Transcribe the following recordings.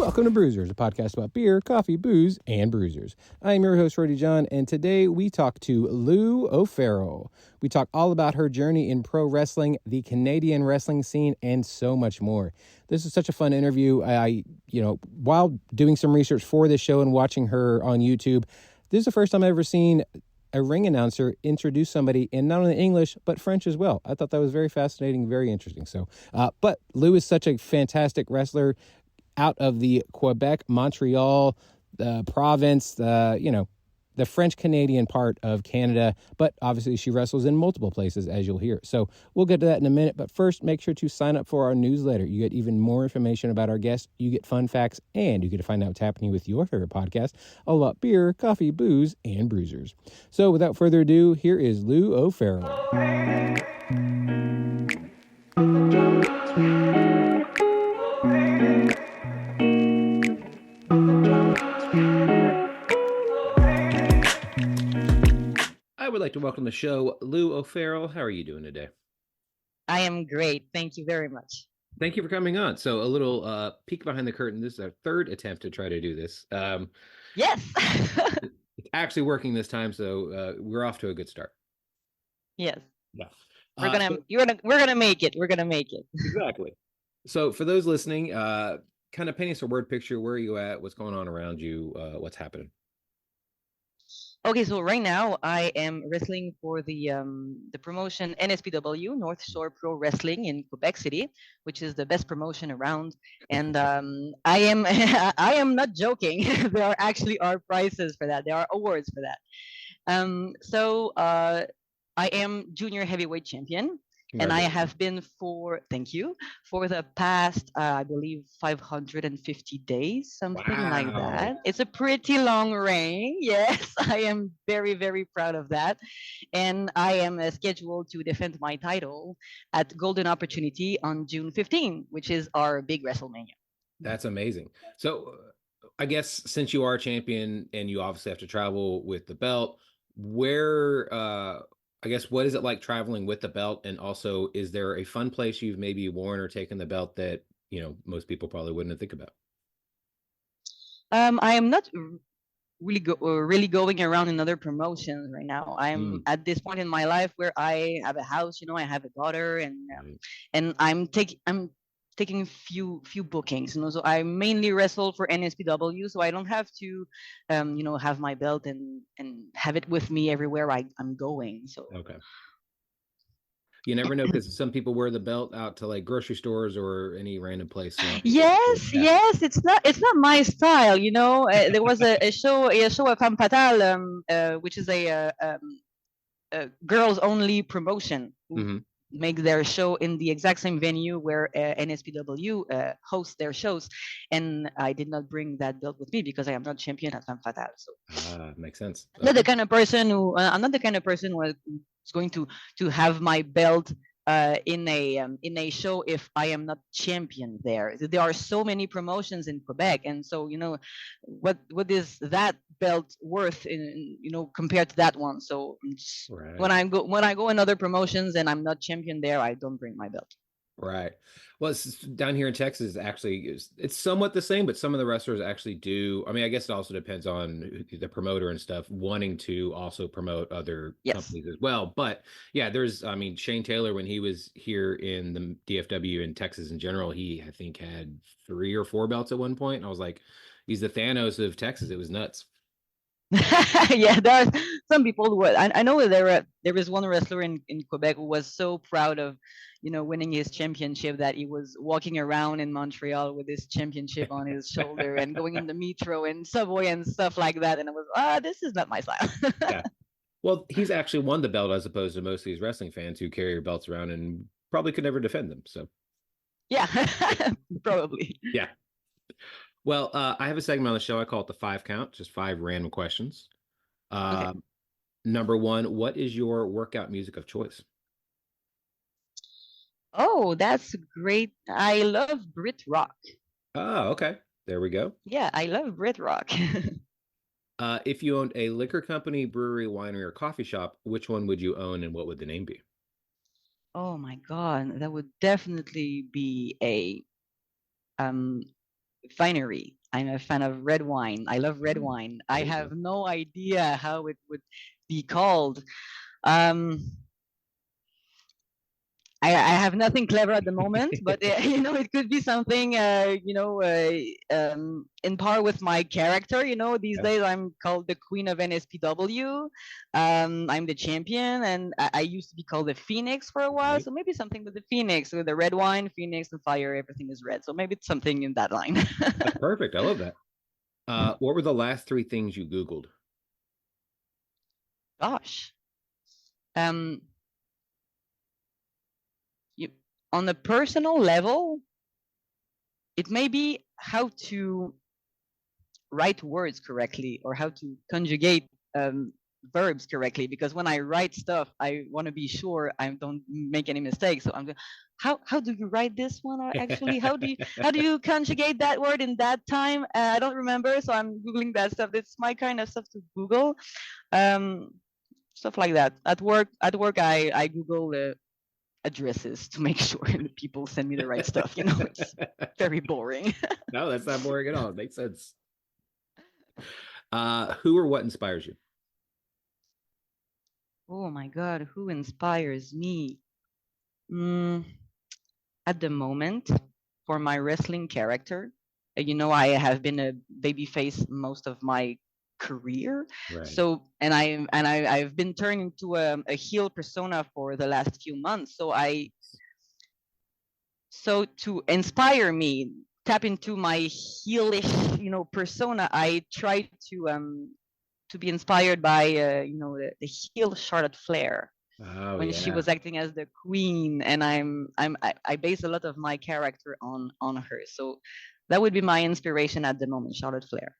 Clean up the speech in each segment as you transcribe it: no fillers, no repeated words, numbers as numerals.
Welcome to Brewsers, a podcast about beer, coffee, booze, and bruisers. I am your host, Roddy John, and today we talk to Loue OFarrel. We talk all about her journey in pro wrestling, the Canadian wrestling scene, and so much more. This is such a fun interview. While doing some research for this show and watching her on YouTube, this is the first time I've ever seen a ring announcer introduce somebody in not only English, but French as well. I thought that was very fascinating, very interesting. But Loue is such a fantastic wrestler out of the Quebec, Montreal, province, the French-Canadian part of Canada, but obviously she wrestles in multiple places, as you'll hear. So we'll get to that in a minute, but first, make sure to sign up for our newsletter. You get even more information about our guests, you get fun facts, and you get to find out what's happening with your favorite podcast, all about beer, coffee, booze, and bruisers. So without further ado, here is Loue OFarrel. I would like to welcome to the show Loue OFarrel. How are you doing today? I am great. Thank you very much. Thank you for coming on. So a little peek behind the curtain. This is our third attempt to try to do this. Yes. It's actually working this time, so we're off to a good start. Yes. Yeah. We're gonna make it. We're gonna make it. Exactly. So for those listening, kind of paint us a word picture. Where are you at? What's going on around you? What's happening? Okay, so right now I am wrestling for the promotion NSPW, North Shore Pro Wrestling in Quebec City, which is the best promotion around. And I am not joking. There are prizes for that. There are awards for that. So I am junior heavyweight champion. And I have been for the past, I believe, 550 days, something like that. It's a pretty long reign. Yes, I am very, very proud of that. And I am scheduled to defend my title at Golden Opportunity on June 15, which is our big WrestleMania. That's amazing. So I guess since you are a champion and you obviously have to travel with the belt, what is it like traveling with the belt? And also, is there a fun place you've maybe worn or taken the belt that, most people probably wouldn't think about? I am not really going around in other promotions right now. I'm at this point in my life where I have a house, I have a daughter, and I'm taking few bookings, so I mainly wrestle for NSPW, so I don't have to have my belt and have it with me everywhere I'm going. So okay, you never know, because some people wear the belt out to like grocery stores or any random place. Yes, it's not my style. There was a show at Femme Fatale, which is a girls only promotion. Mm-hmm. Make their show in the exact same venue where NSPW hosts their shows, and I did not bring that belt with me because I am not champion at Femme Fatale. So makes sense. I'm not the kind of person who is going to have my belt in a show if I am not champion there. There are so many promotions in Quebec, and so what is that belt worth in compared to that one? So right. when I go in other promotions and I'm not champion there, I don't bring my belt. Right. Well, it's down here in Texas, actually, it's somewhat the same, but some of the wrestlers actually do. I mean, I guess it also depends on the promoter and stuff wanting to also promote other companies as well. But yeah, Shane Taylor, when he was here in the DFW in Texas in general, he, I think, had 3 or 4 belts at one point. And I was like, he's the Thanos of Texas. It was nuts. Yeah, there are some people who I know there was one wrestler in Quebec who was so proud of winning his championship that he was walking around in Montreal with his championship on his shoulder and going in the metro and subway and stuff like that, and I was this is not my style. Yeah, well, he's actually won the belt as opposed to most of these wrestling fans who carry their belts around and probably could never defend them. So yeah. Probably. Yeah. Well, I have a segment on the show. I call it the 5 count, just 5 random questions. Okay. Number 1, what is your workout music of choice? Oh, that's great. I love Brit rock. Oh, okay. There we go. Yeah, I love Brit rock. If you owned a liquor company, brewery, winery, or coffee shop, which one would you own and what would the name be? Oh my God, that would definitely be a finery. I'm a fan of red wine. I love red wine. I There you have go. no idea how it would be called. Um, I have nothing clever at the moment, but it could be something, in par with my character. These Yeah. days I'm called the Queen of NSPW. I'm the champion, and I used to be called the Phoenix for a while. Right. So maybe something with the Phoenix, with the red wine, Phoenix, and fire. Everything is red. So maybe it's something in that line. That's perfect. I love that. What were the last three things you Googled? Gosh. Um, you, on a personal level, it may be how to write words correctly or how to conjugate verbs correctly, because when I write stuff I want to be sure I don't make any mistakes. So I'm going, how do you write this one, or actually how do you conjugate that word in that time? I don't remember, so I'm googling that stuff. That's my kind of stuff to Google. um Stuff like that. At work I Google addresses to make sure that people send me the right stuff. It's very boring. No, that's not boring at all. It makes sense. Who or what inspires you? Oh my God, who inspires me? Mm, at the moment, for my wrestling character, I have been a babyface most of my career. Right. So, I've been turning to a heel persona for the last few months. So to inspire me, tap into my heelish, persona, I try to be inspired by the heel Charlotte Flair Oh when she yeah. was acting as the queen, and I base a lot of my character on her. So that would be my inspiration at the moment, Charlotte Flair.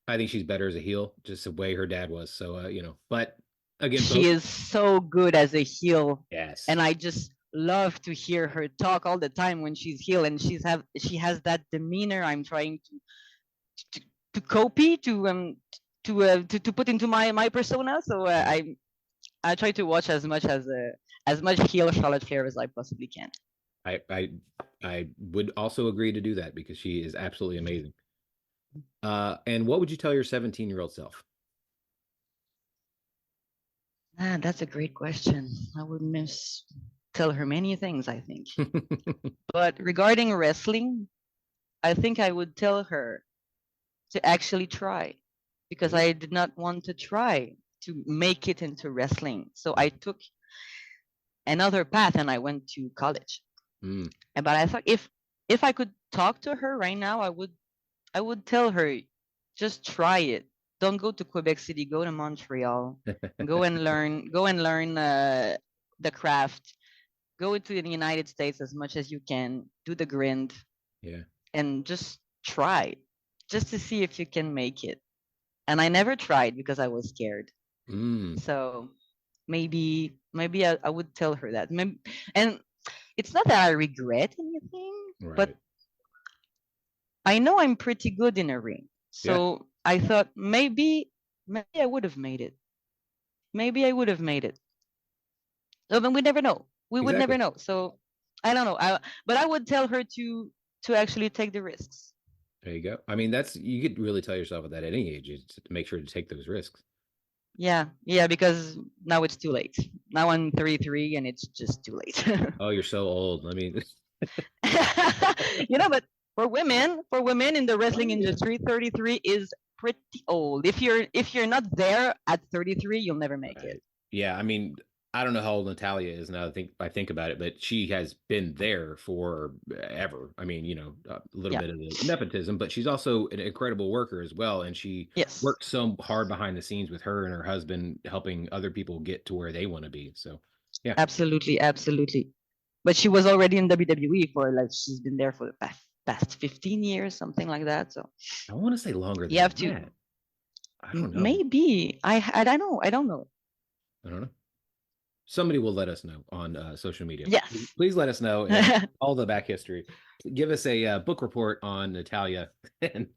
I think she's better as a heel, just the way her dad was. So but again, She folks. is so good as a heel, Yes. and I just love to hear her talk all the time when she's heel, and she has that demeanor I'm trying to copy to put into my persona. So I try to watch as much heel Charlotte Flair as I possibly can. I would also agree to do that because she is absolutely amazing. And what would you tell your 17-year-old self? That's a great question. I would tell her many things, I think. But regarding wrestling, I think I would tell her to actually try, because I did not want to try to make it into wrestling. So I took another path and I went to college. Mm. But I thought if I could talk to her right now, I would tell her, just try it. Don't go to Quebec City. Go to Montreal. Go and learn the craft. Go to the United States as much as you can. Do the grind. Yeah. And just try, just to see if you can make it. And I never tried because I was scared. Mm. So maybe I would tell her that. And it's not that I regret anything, Right. but I know I'm pretty good in a ring. So I thought maybe I would have made it. Maybe I would have made it. So, but we never know. We would never know. So I don't know. But I would tell her to actually take the risks. There you go. I mean, you could really tell yourself at that at any age to make sure to take those risks. Yeah, because now it's too late. Now I'm 33 and it's just too late. Oh, you're so old. I mean, but for women in the wrestling industry, 33 is pretty old. If you're not there at 33, you'll never make it. Yeah, I mean, I don't know how old Natalia is now. I think about it, but she has been there for ever. I mean, a little bit of the nepotism, but she's also an incredible worker as well, and she works so hard behind the scenes with her and her husband, helping other people get to where they want to be. So, yeah, absolutely. But she was already in WWE she's been there for the past 15 years, something like that. So I want to say longer than you have that. to. I don't know. Maybe I don't know. I don't know. Somebody will let us know on social media. Yes. Please let us know all the back history. Give us a book report on Natalia. And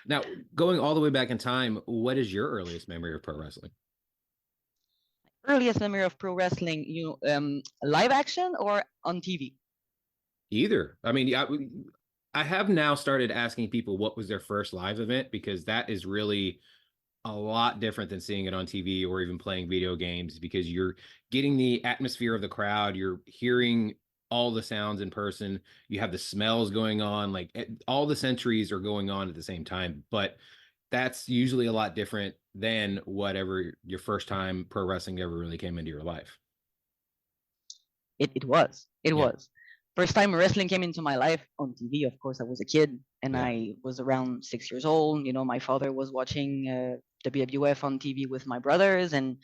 now, going all the way back in time, what is your earliest memory of pro wrestling? Earliest memory of pro wrestling, live action or on TV? Either. I mean, I have now started asking people what was their first live event, because that is really a lot different than seeing it on TV or even playing video games, because you're getting the atmosphere of the crowd, you're hearing all the sounds in person, you have the smells going on, like all the sensories are going on at the same time. But that's usually a lot different than whatever your first time pro wrestling ever really came into your life. It was. It Yeah. was. First time wrestling came into my life on TV. Of course, I was a kid, and Yeah. I was around 6 years old. You know, my father was watching WWF on TV with my brothers, and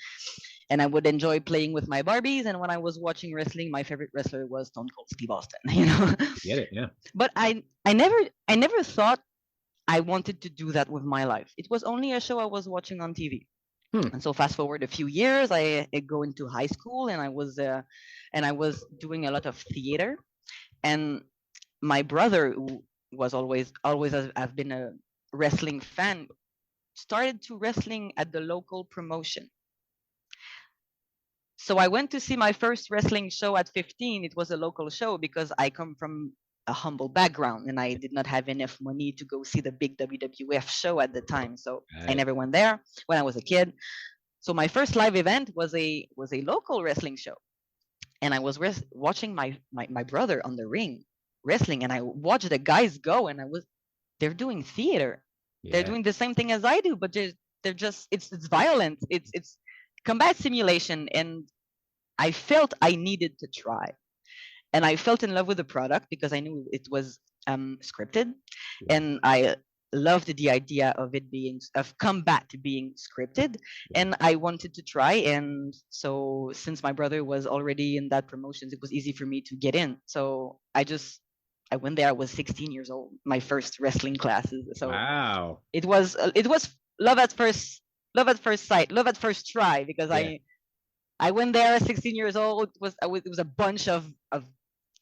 I would enjoy playing with my Barbies. And when I was watching wrestling, my favorite wrestler was Stone Cold Steve Austin. You know, Get it? Yeah. but I never thought I wanted to do that with my life. It was only a show I was watching on TV. And so fast forward a few years, I go into high school, and I was doing a lot of theater. And my brother, who was always have been a wrestling fan, started to wrestling at the local promotion. So I went to see my first wrestling show at 15. It was a local show because I come from a humble background and I did not have enough money to go see the big WWF show at the time. So I never went there when I was a kid. So my first live event was a local wrestling show, and I was watching my brother on the ring wrestling, and I watched the guys go, and they're doing theater. Yeah. They're doing the same thing as I do, but they're just it's violent. It's combat simulation, and I felt I needed to try, and I felt in love with the product because I knew it was scripted, and I loved the idea of it being of combat being scripted, and I wanted to try. And so since my brother was already in that promotions, it was easy for me to get in. So I went there. I was 16 years old, my first wrestling classes. So wow, it was love at first sight, love at first try, because I went there at 16 years old. It was a bunch of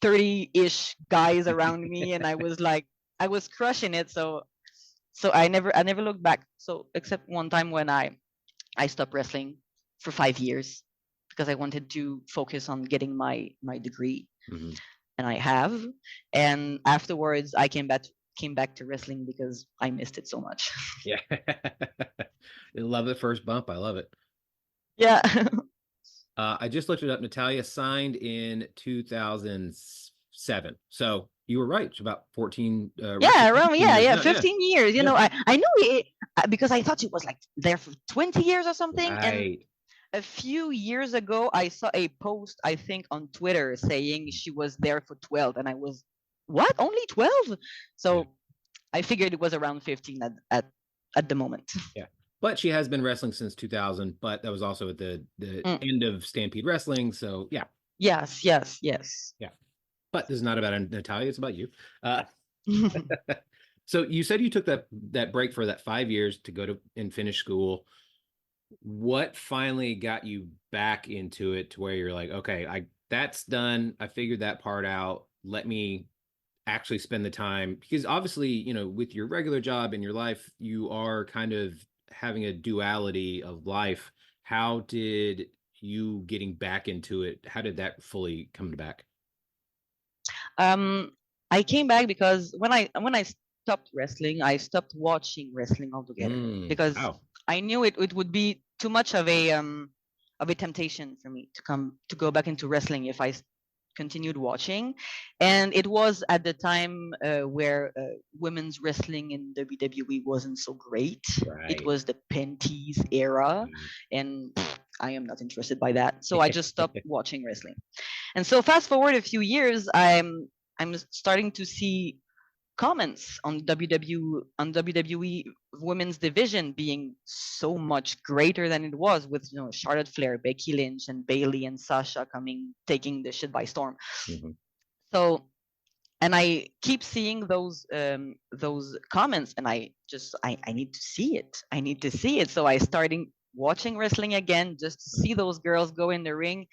30-ish guys around me, and I was crushing it. So I never looked back. So except one time when I stopped wrestling for 5 years because I wanted to focus on getting my degree, and I have. And afterwards, I came back to wrestling because I missed it so much. Yeah, I love the first bump. I love it. Yeah. I just looked it up. Natalya signed in 2007. So you were right. It's about 14. Around 15 years. You know, I knew it because I thought it was like there for 20 years or something. Right. And a few years ago, I saw a post, I think, on Twitter saying she was there for 12, and I was, what? Only 12? So I figured it was around 15 at the moment. Yeah. But she has been wrestling since 2000, but that was also at the end of Stampede Wrestling. So, yeah. Yes. Yeah. But this is not about Natalya. It's about you. So you said you took that break for that 5 years to go to and finish school. What finally got you back into it to where you're like, okay, that's done. I figured that part out. Let me actually spend the time, because obviously, you know, with your regular job in your life, you are kind of having a duality of life. How did you getting back into it? How did that fully come back? I came back because when I stopped wrestling, I stopped watching wrestling altogether because I knew it would be too much of a temptation for me to go back into wrestling if I continued watching. And it was at the time where women's wrestling in WWE wasn't so great. Right. It was the panties era, and I am not interested by that. So I just stopped watching wrestling. And so fast forward a few years, I'm starting to see comments on WWE women's division being so much greater than it was, with, you know, Charlotte Flair, Becky Lynch, and Bayley and Sasha taking the shit by storm. So, and I keep seeing those comments, and I need to see it. So I started watching wrestling again just to see those girls go in the ring.